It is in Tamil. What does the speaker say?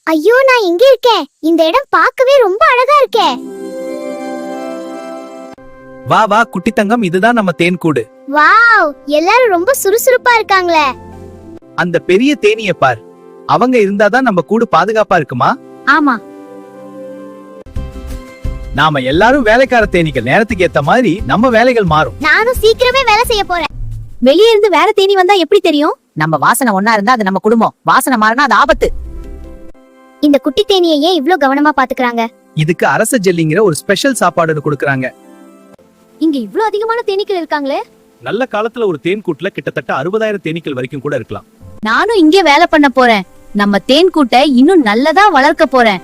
ஐயோ, நான் எங்க இருக்கேன்? இந்த இடம் பார்க்கவே ரொம்ப அழகா இருக்கே. வா வா குட்டி தங்கம், இதுதான் நம்ம தேன் கூடு. வாவ், எல்லாரும் ரொம்ப சுறுசுறுப்பா இருக்காங்களே. அந்த பெரிய தேனீய பார். அவங்க இருந்தாதான் நம்ம கூடு பாதுகாப்பா இருக்குமா? ஆமா. நாம எல்லாரும் வேலைக்கார தேனீகள். நேரத்துக்கு ஏத்த மாதிரி நம்ம வேலைகள் மாறும். நானும் சீக்கிரமே வேலை செய்ய போறேன். வெளியே இருந்து வேற தேனி வந்தா எப்படி தெரியும்? நம்ம வாசனை ஒன்னா இருந்தா அது நம்ம குடும்பம். வாசனை மாறினா அது ஆபத்து. இந்த குட்டி தேனியை ஏன் இவ்ளோ கவனமா பாத்துக்கறாங்க? இதுக்கு அரச ஜெல்லிங்கிற ஒரு ஸ்பெஷல் சாப்பாடு கொடுக்கறாங்க. இங்க இவ்ளோ அதிகமான தேனீக்கள் இருக்காங்களே. நல்ல காலத்துல ஒரு தேன் கூட்டுல கிட்டத்தட்ட 60,000 தேனீக்கள் வரைக்கும் கூட இருக்கலாம். நானும் இங்கே வேலை பண்ண போறேன். நம்ம தேன் கூட்டை இன்னும் நல்லதா வளர்க்க போறேன்.